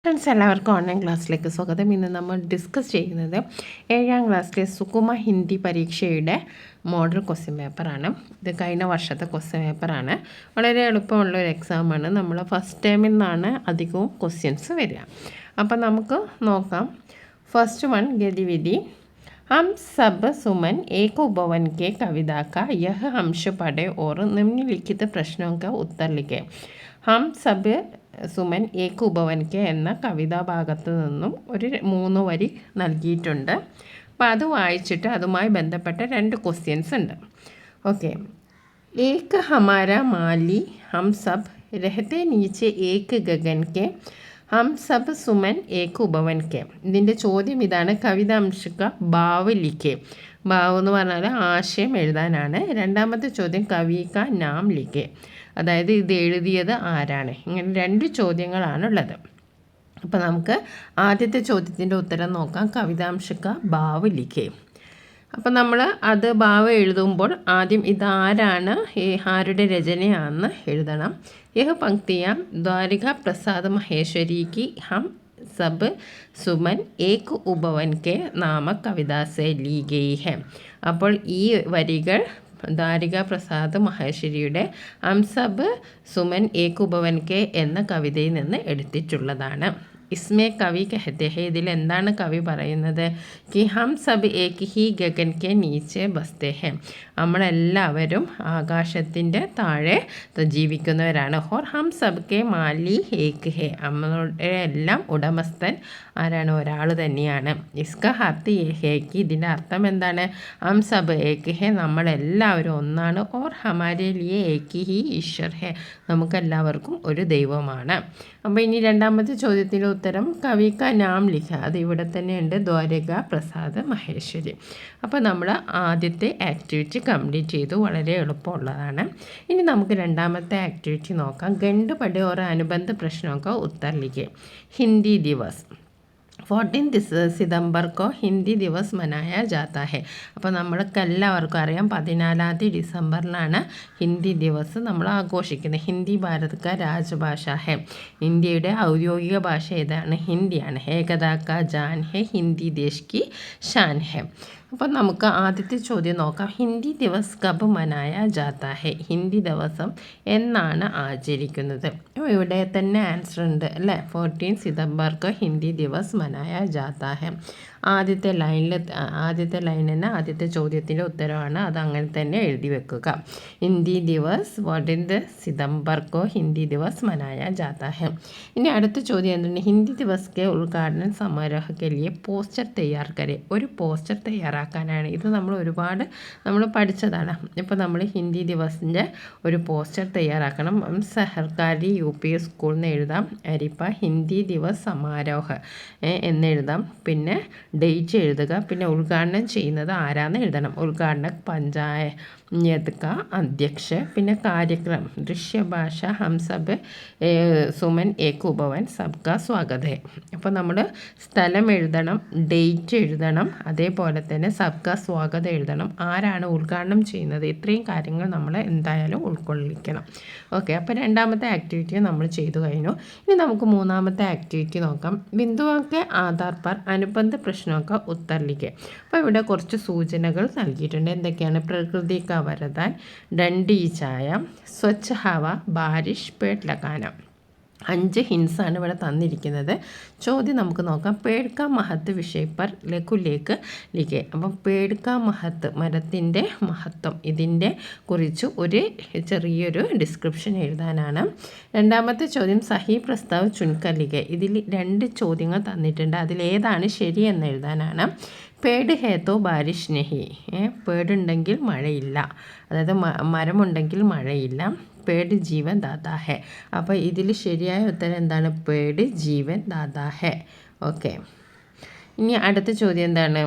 Friends എല്ലാവർക്കും online ക്ലാസ്സിലേക്ക് സ്വാഗതം. ഇന്ന് നമ്മൾ ഡിസ്കസ് ചെയ്യുന്നത് 7ാം ക്ലാസ്സിലെ സുകുമ ഹിന്ദി പരീക്ഷയുടെ മോഡൽ ക്വസ്റ്റ്യൻ പേപ്പറാണ്. ഇത് കഴിഞ്ഞ വർഷത്തെ ക്വസ്റ്റ്യൻ പേപ്പറാണ്. വളരെ എളുപ്പമുള്ളൊരു എക്സാമാണ്. നമ്മൾ ഫസ്റ്റ് ടൈമിൽ നിന്നാണ് അധികവും ക്വസ്റ്റ്യൻസ് വരിക. അപ്പം നമുക്ക് നോക്കാം. ഫസ്റ്റ് വൺ ഗതിവിധി. हम सब सुमन एक उपवन के कविता का यह अंश पढ़े और निम्नलिखित प्रश्नों का उत्तर लिखे. हम सब സുമൻ ഏക്ക് ഉപവൻ കെ എന്ന കവിതാഭാഗത്ത് നിന്നും ഒരു 3 വരി നൽകിയിട്ടുണ്ട്. അപ്പോൾ അത് വായിച്ചിട്ട് അതുമായി ബന്ധപ്പെട്ട 2 ക്വസ്റ്റ്യൻസ് ഉണ്ട്. ഓക്കെ. ഏക്ക് ഹമാര മാലി ഹം സബ് രഹത്തെ നീച്ചെ ഏക്ക് ഗഗൻ കെ ഹം സബ് സുമൻ ഏക്ക് ഉപവൻ കെ. ഇതിൻ്റെ ചോദ്യം ഇതാണ്. കവിതാംശിക ഭാവ് ലിഖെ. ഭാവ് എന്ന് പറഞ്ഞാൽ ആശയം എഴുതാനാണ്. രണ്ടാമത്തെ ചോദ്യം കവിക നാം ലിഖെ, അതായത് ഇത് എഴുതിയത് ആരാണ്. ഇങ്ങനെ 2 ചോദ്യങ്ങളാണുള്ളത്. അപ്പോൾ നമുക്ക് ആദ്യത്തെ ചോദ്യത്തിൻ്റെ ഉത്തരം നോക്കാം. കവിതാംശിക ഭാവ് ലിഖെ. അപ്പം നമ്മൾ അത് ഭാവം എഴുതുമ്പോൾ ആദ്യം ഇതാരാണ്, ആരുടെ രചനയാണെന്ന് എഴുതണം. യഹ് പങ്ക്തിയാം ദ്വാരിക പ്രസാദ് മഹേശ്വരി കി ഹം സബ് സുമൻ ഏക് ഉപവൻ കെ നാമ കവിത സെ ലീ ഗയി ഹെ. അപ്പോൾ ഈ വരികൾ ദ്വാരിക പ്രസാദ് മഹേശ്വരിയുടെ ഹം സബ് സുമൻ ഏക് ഉപവൻ കെ എന്ന കവിതയിൽ നിന്ന് എടുത്തിട്ടുള്ളതാണ്. ഇസ്മേ കവി കഹത്തെ ഹെ. ഇതിൽ എന്താണ് കവി പറയുന്നത്? കി ഹം സബ് ഏക് ഹി ഗഗൻ കെ നീച്ചെ ബസ്തെ ഹെ. നമ്മളെല്ലാവരും ആകാശത്തിൻ്റെ താഴെ ജീവിക്കുന്നവരാണ്. ഹോർ ഹം സബ് കെ മാലി ഏക് ഹെ. നമ്മളുടെ എല്ലാം ഉടമസ്ഥൻ ആരാണ്? ഒരാൾ തന്നെയാണ്. ഇസ്ക ഹർത്ത് ഹേക്ക്. ഇതിൻ്റെ അർത്ഥം എന്താണ്? ഹം സബ് ഏക് ഹെ, നമ്മളെല്ലാവരും ഒന്നാണ്. ഓർ ഹമാരെ ലിയെ ഏക് ഹി ഈശ്വർ ഹെ, നമുക്കെല്ലാവർക്കും ഒരു ദൈവമാണ്. അപ്പോൾ ഇനി രണ്ടാമത്തെ ചോദ്യത്തിൻ്റെ ഉത്തരം കവിക നാം ലിഖ. അത് ഇവിടെ തന്നെയുണ്ട്, ദ്വാരക പ്രസാദ് മഹേശ്വരി. അപ്പോൾ നമ്മൾ ആദ്യത്തെ ആക്ടിവിറ്റി കംപ്ലീറ്റ് ചെയ്തു. വളരെ എളുപ്പമുള്ളതാണ്. ഇനി നമുക്ക് രണ്ടാമത്തെ ആക്ടിവിറ്റി നോക്കാം. ഗണ്ട് പഠി ഓർ അനുബന്ധ പ്രശ്നമൊക്കെ ഉത്തർ ലിഖെ. ഹിന്ദി ദിവസ് 14 സിതംബർ കോ ഹിന്ദി ദിവസ് മനായ ജാത്ത ഹെ. അപ്പോൾ നമ്മൾക്ക് എല്ലാവർക്കും അറിയാം 14 ഡിസംബറിലാണ് ഹിന്ദി ദിവസ് നമ്മൾ ആഘോഷിക്കുന്നത്. ഹിന്ദി ഭാരത് കാ രാജഭാഷ ഹെ. ഇന്ത്യയുടെ ഔദ്യോഗിക ഭാഷ ഏതാണ്? ഹിന്ദിയാണ്. ഏകതാ കാ ജാൻ ഹെ, ഹിന്ദി ദേശ് കി ഷാൻ ഹെ. അപ്പം നമുക്ക് ആദ്യത്തെ ചോദ്യം നോക്കാം. ഹിന്ദി ദിവസ് കബ് മനായ ജാത്ത ഹെ. ഹിന്ദി ദിവസം എന്നാണ് ആചരിക്കുന്നത്? ഇവിടെ തന്നെ ആൻസർ ഉണ്ട് അല്ലേ. 14 സിതംബർക്ക് ഹിന്ദി ദിവസ് മനായ ജാത്ത ഹെ. ആദ്യത്തെ ലൈനിന് ആദ്യത്തെ ചോദ്യത്തിൻ്റെ ഉത്തരവാണ്. അത് അങ്ങനെ തന്നെ എഴുതി വെക്കുക. ഹിന്ദി ദിവസ് 14 സിതംബർക്കോ ഹിന്ദി ദിവസ് മനായ ജാത്ത ഹെ. ഇനി അടുത്ത ചോദ്യം എന്താണ്? ഹിന്ദി ദിവസ് കെ ഉദ്ഘാടന സമാരോഹ കെ ലിയെ പോസ്റ്റർ തയ്യാർ കരെ. ഒരു പോസ്റ്റർ തയ്യാറാക്കാനാണ്. ഇത് നമ്മൾ പഠിച്ചതാണ്. ഇപ്പോൾ നമ്മൾ ഹിന്ദി ദിവസിൻ്റെ ഒരു പോസ്റ്റർ തയ്യാറാക്കണം. സർക്കാരി UP സ്കൂളിൽ നിന്ന് എഴുതാം. അരിപ്പ ഹിന്ദി ദിവസ് സമാരോഹ എന്നെഴുതാം. പിന്നെ ഡേറ്റ് എഴുതുക. പിന്നെ ഉദ്ഘാടനം ചെയ്യുന്നത് ആരാന്ന് എഴുതണം. ഉദ്ഘാടനക് പഞ്ചായത്ത് കാ അധ്യക്ഷ. പിന്നെ കാര്യക്രമം ദൃശ്യഭാഷ ഹം സബ് സുമൻ ഏക് ഉപവൻ സബ്കാ സ്വാഗത് ഹെ. അപ്പോൾ നമ്മൾ സ്ഥലം എഴുതണം, ഡേറ്റ് എഴുതണം, അതേപോലെ തന്നെ സബ്കാ സ്വാഗത് എഴുതണം, ആരാണ് ഉദ്ഘാടനം ചെയ്യുന്നത്. ഇത്രയും കാര്യങ്ങൾ നമ്മൾ എന്തായാലും ഉൾക്കൊള്ളിക്കണം. ഓക്കെ. അപ്പോൾ രണ്ടാമത്തെ ആക്ടിവിറ്റി നമ്മൾ ചെയ്തു കഴിഞ്ഞു. ഇനി നമുക്ക് മൂന്നാമത്തെ ആക്ടിവിറ്റി നോക്കാം. ബിന്ദുവൊക്കെ ആധാർ പർ അനുബന്ധ പ്രശ്നമൊക്കെ ഉത്തർ ലിഖെ. അപ്പോൾ ഇവിടെ കുറച്ച് സൂചനകൾ നൽകിയിട്ടുണ്ട്. എന്തൊക്കെയാണ്? പ്രകൃതി കാ വരദാൻ, ഡണ്ടി ചായ, സ്വച്ഛ ഹവ, ബാരിഷ്, പേട് ലഗാന. 5 ഹിൻസാണ് ഇവിടെ തന്നിരിക്കുന്നത്. ചോദ്യം നമുക്ക് നോക്കാം. പേട് കാ മഹത്ത് വിഷയ പർ ലഘുലേഖ് ലിഖെ. അപ്പം പേട് കാ മഹത്ത്, മരത്തിൻ്റെ മഹത്വം, ഇതിൻ്റെ കുറിച്ച് ഒരു ചെറിയൊരു ഡിസ്ക്രിപ്ഷൻ എഴുതാനാണ്. രണ്ടാമത്തെ ചോദ്യം സഹി പ്രസ്താവ് ചുൻകർ ലിഖെ. ഇതിൽ 2 ചോദ്യങ്ങൾ തന്നിട്ടുണ്ട്. അതിലേതാണ് ശരിയെന്ന് എഴുതാനാണ്. പേട് ഹേത്തോ ബാരിഷ് നെഹി. പേടുണ്ടെങ്കിൽ മഴയില്ല, അതായത് മരമുണ്ടെങ്കിൽ മഴയില്ല. പേട് ജീവൻ ദാതാ ഹെ. അപ്പോൾ ഇതിൽ ശരിയായ ഉത്തരം എന്താണ്? പേട് ജീവൻ ദാതാ ഹെ. ഓക്കെ. ഇനി അടുത്ത ചോദ്യം എന്താണ്?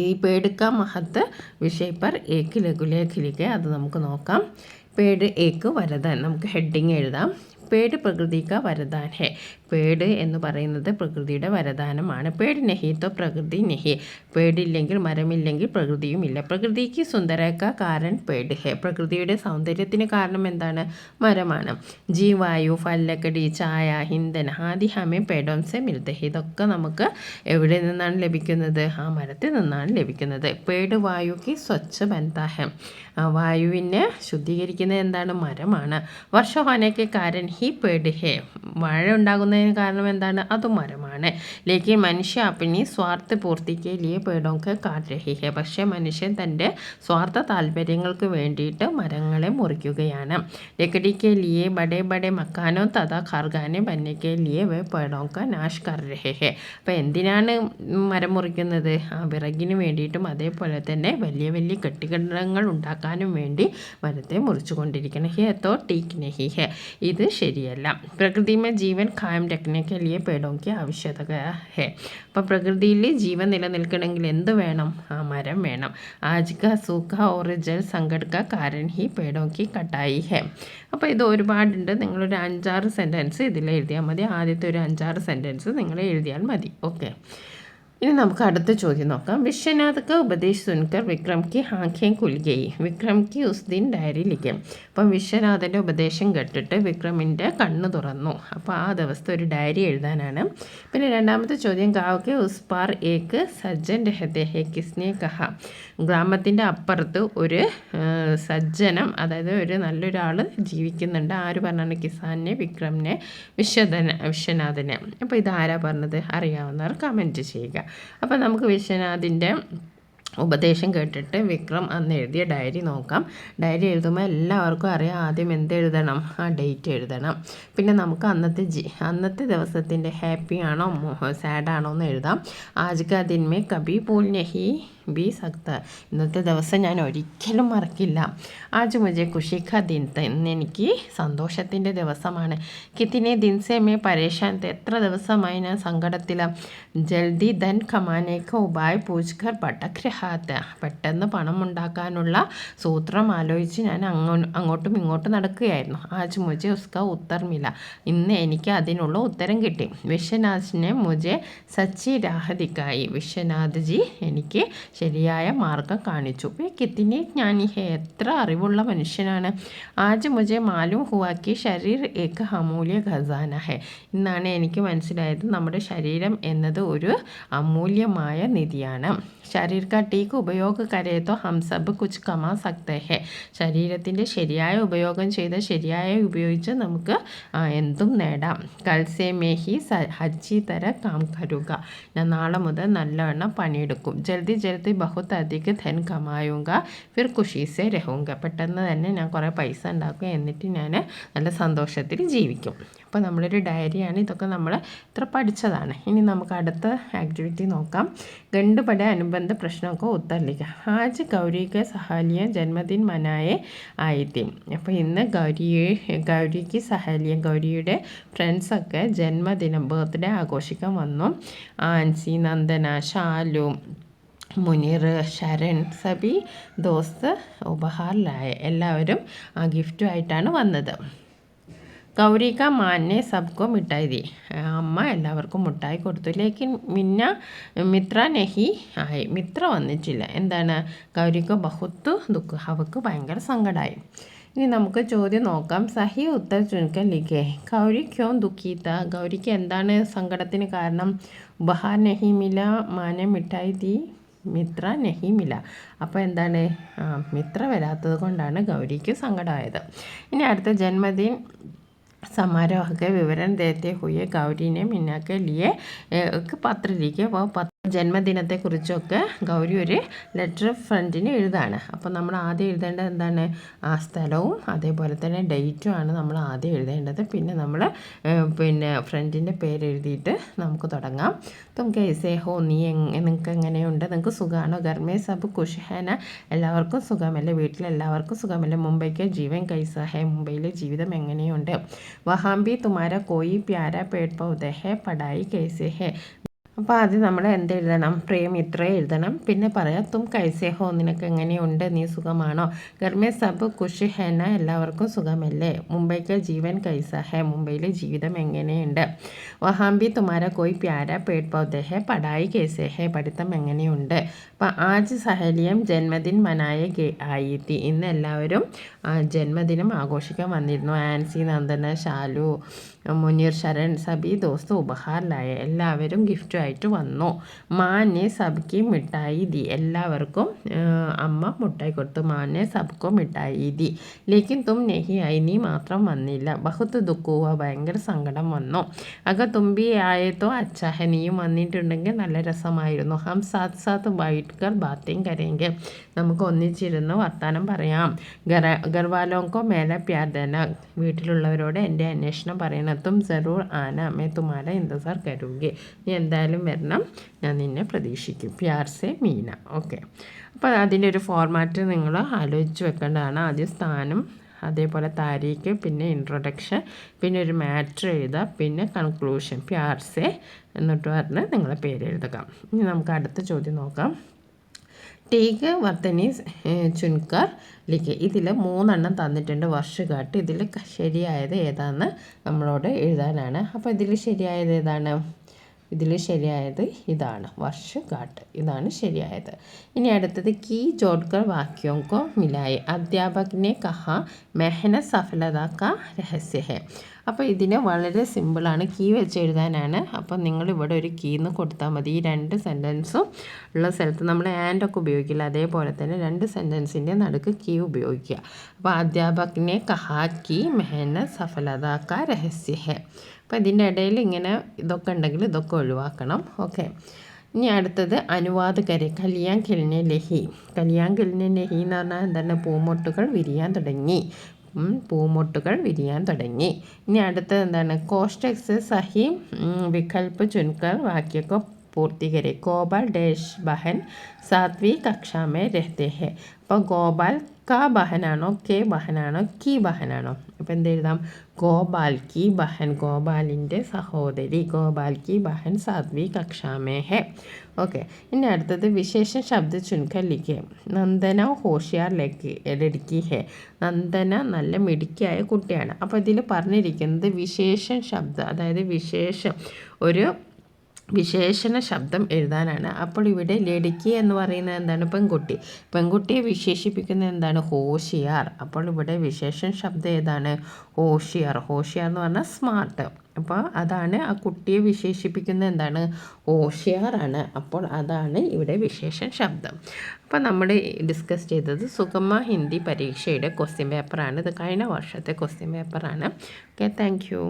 ഈ പേട് കാ മഹത്ത് വിഷയ പർ ഏക് ലഘുലേഖ ലിഖെ. അത് നമുക്ക് നോക്കാം. പേട് ഏക് വരദാൻ, നമുക്ക് ഹെഡിങ് എഴുതാം. പേട് പ്രകൃതി കാ വരദാൻ ഹെ. പേട് എന്ന് പറയുന്നത് പ്രകൃതിയുടെ വരദാനമാണ്. പേട് നഹി തോ പ്രകൃതി നഹി. പേടില്ലെങ്കിൽ മരമില്ലെങ്കിൽ പ്രകൃതിയുമില്ല. പ്രകൃതിക്ക് സുന്ദരക്ക കാരൻ പേട് ഹെ. പ്രകൃതിയുടെ സൗന്ദര്യത്തിന് കാരണം എന്താണ്? മരമാണ്. ജീവായു, ഫല്ലക്കടി, ചായ, ഇന്ധന ആദി ഹമേ പേടോം സെ മിൽത്തെ ഹെ. ഇതൊക്കെ നമുക്ക് എവിടെ നിന്നാണ് ലഭിക്കുന്നത്? ആ മരത്തിൽ നിന്നാണ് ലഭിക്കുന്നത്. പേട് വായുക്ക് സ്വച്ഛ ബൻതാ ഹെ. വായുവിനെ ശുദ്ധീകരിക്കുന്നത് എന്താണ്? മരമാണ്. വർഷ ഹോനയ്ക്ക് കാരൻ ഹി പേട് ഹെ. മഴ ഉണ്ടാകുന്നതിന് കാരണം എന്താണ്? അതും മരമാണ്. ലേക്കിൻ മനുഷ്യ അപ്പനി സ്വാർത്ഥ പൂർത്തിക്ക് ലിയെ പേടോക്ക് കാട്ട് രഹി ഹെ. പക്ഷേ മനുഷ്യൻ തൻ്റെ സ്വാർത്ഥ താല്പര്യങ്ങൾക്ക് വേണ്ടിയിട്ട് മരങ്ങളെ മുറിക്കുകയാണ്. ലക്കടിക്ക് ലിയെ ബഡേ ബഡേ മക്കാനോ തഥാ ഖാർഖാനെ ബന്നയ്ക്ക് ലിയെ വേ പേടോക്ക് നാശ് കർ രഹെ ഹെ. അപ്പോൾ എന്തിനാണ് മരം മുറിക്കുന്നത്? ആ വിറകിന് വേണ്ടിയിട്ടും അതേപോലെ തന്നെ വലിയ വലിയ കെട്ടിടങ്ങൾ ഉണ്ടാക്കാനും വേണ്ടി മരത്തെ മുറിച്ചു കൊണ്ടിരിക്കണം. ഹെ തോ ടീക്ക് നഹി ഹെ. ഇത് ശരിയല്ല. പ്രകൃതി മേ ജീവൻ ഖായം രഖ്നെ കെ ലിയെ പേടോं की ആവശ്യകത ഹെ. അപ്പോൾ പ്രകൃതിയിൽ ജീവൻ നിലനിൽക്കണമെങ്കിൽ എന്ത് വേണം? ആ മരം വേണം. ആജ് കാ സൂഖ ഓർ ജൽ സംകട് കാ കാരൻ ഹി പേടോं की കട്ടായി ഹെ. അപ്പോൾ ഇത് ഒരുപാടുണ്ട്. നിങ്ങളൊരു 5-6 സെൻറ്റൻസ് ഇതിൽ എഴുതിയാൽ മതി. ആദ്യത്തെ ഒരു 5-6 സെൻറ്റൻസ് നിങ്ങൾ എഴുതിയാൽ മതി. ഓക്കെ, ഇനി നമുക്ക് അടുത്ത ചോദ്യം നോക്കാം. വിശ്വനാഥ് का उपदेश सुनकर विक्रम की आंखें खुल गई. विक्रम की उस दिन डायरी लिखे. അപ്പം വിശ്വനാഥൻ്റെ ഉപദേശം കേട്ടിട്ട് വിക്രമിൻ്റെ കണ്ണ് തുറന്നു. അപ്പോൾ ആ ദിവസത്തെ ഒരു ഡയറി എഴുതാനാണ്. പിന്നെ രണ്ടാമത്തെ ചോദ്യം, ഗാവ് കെ ഉസ് പാർ ഏക്ക് സജ്ജൻ രഹത്തെ ഹെ കിസ്നെ കഹ. ഗ്രാമത്തിൻ്റെ അപ്പുറത്ത് ഒരു സജ്ജനം, അതായത് ഒരു നല്ലൊരാൾ ജീവിക്കുന്നുണ്ട്. ആര് പറഞ്ഞാണ്? കിസാനെ, വിക്രമിനെ, വിശ്വനാഥനെ. അപ്പോൾ ഇതാരാ പറഞ്ഞത്? അറിയാവുന്നവർ കമൻറ്റ് ചെയ്യുക. അപ്പോൾ നമുക്ക് വിശ്വനാഥിൻ്റെ ഉപദേശം കേട്ടിട്ട് വിക്രം അന്ന് എഴുതിയ ഡയറി നോക്കാം. ഡയറി എഴുതുമ്പോൾ എല്ലാവർക്കും അറിയാം ആദ്യം എന്ത് എഴുതണം? ആ ഡേറ്റ് എഴുതണം. പിന്നെ നമുക്ക് അന്നത്തെ ദിവസത്തിൻ്റെ ഹാപ്പി ആണോ സാഡാണോ എന്ന് എഴുതാം. ആജ് കാ ദിൻ മേ കബി ഭൂൽ നഹി ബി സക്ത. ഇന്നത്തെ ദിവസം ഞാൻ ഒരിക്കലും മറക്കില്ല. ആജ് മുझे खुशी का दिन था. ഇന്ന് എനിക്ക് സന്തോഷത്തിൻ്റെ ദിവസമാണ്. കിത്തിനെ ദിൻ സെ മേ പരേഷാൻ. എത്ര ദിവസമായി ഞാൻ സങ്കടത്തിലാണ്. ജൽദി ധൻ കമാനേക്ക് ഉപായ് പൂജ്കർ ഭട്ടക് രഹാത്ത. പെട്ടെന്ന് പണം ഉണ്ടാക്കാനുള്ള സൂത്രം ആലോചിച്ച് ഞാൻ അങ്ങോട്ടും ഇങ്ങോട്ടും നടക്കുകയായിരുന്നു. ആജ് മുझे ഉസ്ക ഉത്തർ മില. ഇന്ന് എനിക്ക് അതിനുള്ള ഉത്തരം കിട്ടി. വിശ്വനാഥിനെ മുझे സച്ചി രാഹ ദിക്കായി. വിശ്വനാഥ് ജി എനിക്ക് ശരിയായ മാർഗം കാണിച്ചു. കിത്തിനെ ജ്ഞാനി ഹെ. എത്ര അറിവുള്ള മനുഷ്യനാണ്. ആജ് മുझे മാലൂം ഹുവാ കി ശരീർ ഏക അമൂല്യ ഖസാന ഹെ. ഇന്നാണ് എനിക്ക് മനസ്സിലായത് നമ്മുടെ ശരീരം എന്നത് ഒരു അമൂല്യമായ നിധിയാണ്. ശരീർ കാ ടീക്ക് ഉപയോഗ കരേ തോ ഹം സബ് കുച്ച് കമാ സക്തേ ഹെ. ശരീരത്തിൻ്റെ ശരിയായ ഉപയോഗം ചെയ്ത് ശരിയായി ഉപയോഗിച്ച് നമുക്ക് എന്തും നേടാം. കൽസേ മേഹി ഹജ്ജി തര കാം കരുക. ഞാൻ നാളെ മുതൽ നല്ലവണ്ണം പണിയെടുക്കും. ജൽദി ജൽദി ബഹുത് അധിക ധൻ കമായൂങ്ക ഫിർ ഖുഷി സെ രഹൂങ്ക. പെട്ടെന്ന് തന്നെ ഞാൻ കുറേ പൈസ ഉണ്ടാക്കും, എന്നിട്ട് ഞാൻ നല്ല സന്തോഷത്തിൽ ജീവിക്കും. അപ്പോൾ നമ്മളൊരു ഡയറിയാണ്. ഇതൊക്കെ നമ്മൾ ഇത്ര പഠിച്ചതാണ്. ഇനി നമുക്ക് അടുത്ത ആക്ടിവിറ്റി നോക്കാം. ഗണ്ട് പടേ അനുബന്ധ പ്രശ്നമൊക്കെ ഉത്തർ ലിഖ. ആജ് ഗൗരിക്ക് സഹാലിയ ജന്മദിൻ മനായെ ആയിത്തി. അപ്പോൾ ഇന്ന് ഗൗരിക്ക് സഹാലിയ, ഗൗരിയുടെ ഫ്രണ്ട്സൊക്കെ ജന്മദിനം, ബർത്ത്ഡേ ആഘോഷിക്കാൻ വന്നു. ആൻസി, നന്ദന, ഷാലു, മുനീർ, ശരൺ, സബി ദോസ്ത് ഉപഹാർ ലായ. എല്ലാവരും ഗിഫ്റ്റുമായിട്ടാണ് വന്നത്. ഗൗരിക മാനെ സബ്കോ മിഠായി ദി. അമ്മ എല്ലാവർക്കും മിഠായി കൊടുത്തു. ലേക്കിൻ മിത്ര നെഹി ആയി. മിത്ര വന്നിട്ടില്ല. എന്താണ്? ഗൗരിക്ക് ബഹുത്ത് ദുഃഖ. അവൾക്ക് ഭയങ്കര സങ്കടമായി. ഇനി നമുക്ക് ചോദ്യം നോക്കാം. സഹി ഉത്തർ ചുൻകൻ ലിഖേ. ഗൗരി ക്യോ ദുഃഖീത്ത. ഗൗരിക്ക് എന്താണ് സങ്കടത്തിന് കാരണം? ഉപഹാർ നെഹി മില, മാനെ മിഠായി ദി, മിത്ര നെഹി മില. അപ്പോൾ എന്താണ്? മിത്ര വരാത്തത് കൊണ്ടാണ് ഗൗരിക്ക് സങ്കടമായത്. ഇനി അടുത്ത ജന്മദിൻ समारोह के विवरण देते हुए गौरी ने मीना के लिए एक पत्र लिखे. वो ജന്മദിനത്തെക്കുറിച്ചൊക്കെ ഗൗരി ഒരു ലെറ്റർ ഫ്രണ്ടിന് എഴുതാണ്. അപ്പോൾ നമ്മൾ ആദ്യം എഴുതേണ്ടത് എന്താണ്? ആ സ്ഥലവും അതേപോലെ തന്നെ ഡേറ്റുമാണ് നമ്മൾ ആദ്യം എഴുതേണ്ടത്. പിന്നെ നമ്മൾ ഫ്രണ്ടിൻ്റെ പേര് എഴുതിയിട്ട് നമുക്ക് തുടങ്ങാം. തും കൈസേ ഹോ, നിങ്ങൾക്ക് എങ്ങനെയുണ്ട്? നിങ്ങൾക്ക് സുഖമാണോ? ഗർമേ സബ് ഖുഷ് ഹേന. എല്ലാവർക്കും സുഖമല്ലേ? വീട്ടിലെല്ലാവർക്കും സുഖമല്ലേ? മുംബൈക്ക് ജീവൻ കൈസ ഹേ. മുംബൈയിലെ ജീവിതം എങ്ങനെയുണ്ട്? വഹാം ഭി തുമാര കോയി പ്യാര പേട് പൗധ ഹേ. പഠായി കൈസേ ഹേ. അപ്പോൾ ആദ്യം നമ്മൾ എന്തെഴുതണം? പ്രേം ഇത്രേ എഴുതണം. പിന്നെ പറയാം തും കൈസേ ഹോ, നിനക്ക് എങ്ങനെയുണ്ട്, നീ സുഖമാണോ? ഗർമേ സബ് ഖുഷ് ഹേന, എല്ലാവർക്കും സുഖമല്ലേ? മുംബൈക്ക് ജീവൻ കൈസ ഹേ, മുംബൈയിലെ ജീവിതം എങ്ങനെയുണ്ട്? വഹാംബി തുമാര കോയി പ്യാര പേട് പൗധേ ഹേ, പഠായി കൈസേ ഹേ, പഠിത്തം എങ്ങനെയുണ്ട്? അപ്പോൾ ആജ് സഹലിയം ജന്മദിൻ മനായ ആയി തി, ഇന്ന് എല്ലാവരും ജന്മദിനം ആഘോഷിക്കാൻ വന്നിരുന്നു. ആൻസി, നന്ദന, ഷാലു, മുനീർ, ശരൺ, സബി ദോസ്ത് ഉപഹാർ ലായ, എല്ലാവരും ഗിഫ്റ്റുമായിട്ട് വന്നു. മാനെ സബ്ക്ക് മിഠായി ദി, എല്ലാവർക്കും അമ്മ മിഠായി കൊടുത്തു. മാനെ സബ്ക്കോ മിഠായി ദി. ലേക്കിൻ തും നെഹി ആയി, നീ മാത്രം വന്നില്ല. ബഹുത്ത് ദുഃഖുവ, ഭയങ്കര സങ്കടം വന്നു. അക തുമ്പി ആയതോ അച്ഛാഹ, നീയും വന്നിട്ടുണ്ടെങ്കിൽ നല്ല രസമായിരുന്നു. ഹം സാത്ത് സാത്ത് ബൈഠ് കർ ബാത്തേം കരേങ്കെ, നമുക്ക് ഒന്നിച്ചിരുന്ന് വർത്താനം പറയാം. ഗർവാലോങ്കോ മേലെ പ്യാർ ദേന, വീട്ടിലുള്ളവരോട് എൻ്റെ അന്വേഷണം പറയണം. തും ജറൂർ ആന, മേ തുമാര ഇന്തസാർ കരൂങ്കെ, നീ എന്തായാലും വരണം, ഞാൻ നിന്നെ പ്രതീക്ഷിക്കും. പ്യാർ സെ മീന. ഓക്കെ, അപ്പോൾ അതിൻ്റെ ഒരു ഫോർമാറ്റ് നിങ്ങൾ ആലോചിച്ച് വെക്കേണ്ടതാണ്. ആദ്യം സ്ഥാനം, അതേപോലെ താരീഖ്, പിന്നെ ഇൻട്രൊഡക്ഷൻ, പിന്നെ ഒരു മാറ്റർ എഴുതുക, പിന്നെ കൺക്ലൂഷൻ പ്യാർ സെ എന്നിട്ട് പറഞ്ഞ് നിങ്ങളെ പേര് എഴുതുക. ഇനി നമുക്ക് അടുത്ത ചോദ്യം നോക്കാം. ടീക്ക് വർത്തനി ചുൻകർ ലിഖ്, ഇതിൽ 3 തന്നിട്ടുണ്ട് വർഷകാട്ട്. ഇതിൽ ശരിയായത് ഏതാണെന്ന് നമ്മളോട് എഴുതാനാണ്. അപ്പോൾ ഇതിൽ ശരിയായത് ഏതാണ്? ഇതിൽ ശരിയായത് ഇതാണ്, വർഷകാട്ട്, ഇതാണ് ശരിയായത്. ഇനി അടുത്തത് കീ ജോഡ്കർ വാക്യോं को मिलाए, अध्यापक ने कहा मेहनत सफलता का रहस्य है. അപ്പോൾ ഇതിന് വളരെ സിമ്പിളാണ്, കീ വെച്ച് എഴുതാനാണ്. അപ്പോൾ നിങ്ങൾ ഇവിടെ ഒരു കീന്ന് കൊടുത്താൽ മതി. ഈ 2 സെൻറ്റൻസും ഉള്ള സ്ഥലത്ത് നമ്മൾ ആൻഡൊക്കെ ഉപയോഗിക്കില്ല, അതേപോലെ തന്നെ 2 സെൻറ്റൻസിൻ്റെ നടുക്ക് കീ ഉപയോഗിക്കുക. അപ്പോൾ അധ്യാപകനെ കഹാ കി മെഹനത് സഫലത കാ രഹസ്യ ഹെ. അപ്പോൾ ഇതിൻ്റെ ഇടയിൽ ഇങ്ങനെ ഇതൊക്കെ ഉണ്ടെങ്കിൽ ഇതൊക്കെ ഒഴിവാക്കണം. ഓക്കെ, ഇനി അടുത്തത് അനുവാദകരെ. കല്യാൺ ഖിൽനെ ലഹി, കല്യാൺ ഖിൽനെ ലഹി എന്ന് പറഞ്ഞാൽ എന്താണ്? പൂമൊട്ടുകൾ വിരിയാൻ തുടങ്ങി, പൂമൊട്ടുകൾ വിരിയാൻ തുടങ്ങി. ഇനി അടുത്തത് എന്താണ്? കോഷ്ടക്സ് സഹി വികൽപ്പ് ചുൻകർ വാക്യക്കോ പൂർത്തീകരെ. ഗോപാൽ ഡേഷ് ബഹൻ സാത്വി കക്ഷാമേ രഹത്തെ ഹെ. അപ്പോൾ ഗോപാൽ കാ ബഹനാണോ, കെ ബഹനാണോ, കി ബഹനാണോ? അപ്പോൾ എന്തെഴുതാം? ഗോപാൽ കി ബഹൻ, ഗോപാലിൻ്റെ സഹോദരി. ഗോപാൽ കി ബഹൻ സാത്വി കക്ഷാമേ ഹെ. ഓക്കെ, ഇനി അടുത്തത് വിശേഷ ശബ്ദ ചുൻകർ ലിഖേ. നന്ദന ഹോഷിയാർ ലഡ്കി ഹെ, നന്ദന നല്ല മിടുക്കിയായ കുട്ടിയാണ്. അപ്പോൾ ഇതിൽ പറഞ്ഞിരിക്കുന്നത് വിശേഷ ശബ്ദം, അതായത് ഒരു വിശേഷണ ശബ്ദം എഴുതാനാണ്. അപ്പോൾ ഇവിടെ ലഡ്കി എന്ന് പറയുന്നത് എന്താണ്? പെൺകുട്ടി. പെൺകുട്ടിയെ വിശേഷിപ്പിക്കുന്നത് എന്താണ്? ഹോഷിയാർ. അപ്പോൾ ഇവിടെ വിശേഷണ ശബ്ദം ഏതാണ്? ഹോഷിയാർ. ഹോഷിയാർ എന്ന് പറഞ്ഞാൽ സ്മാർട്ട്. അപ്പോൾ അതാണ് ആ കുട്ടിയെ വിശേഷിപ്പിക്കുന്നത് എന്താണ്? ഹോഷിയാറാണ്. അപ്പോൾ അതാണ് ഇവിടെ വിശേഷണ ശബ്ദം. അപ്പോൾ നമ്മൾ ഡിസ്കസ് ചെയ്തത് സുഗമ ഹിന്ദി പരീക്ഷയുടെ ക്വസ്റ്റ്യൻ പേപ്പറാണ്. ഇത് കഴിഞ്ഞ വർഷത്തെ ക്വസ്റ്റ്യൻ പേപ്പറാണ്. Okay, thank you.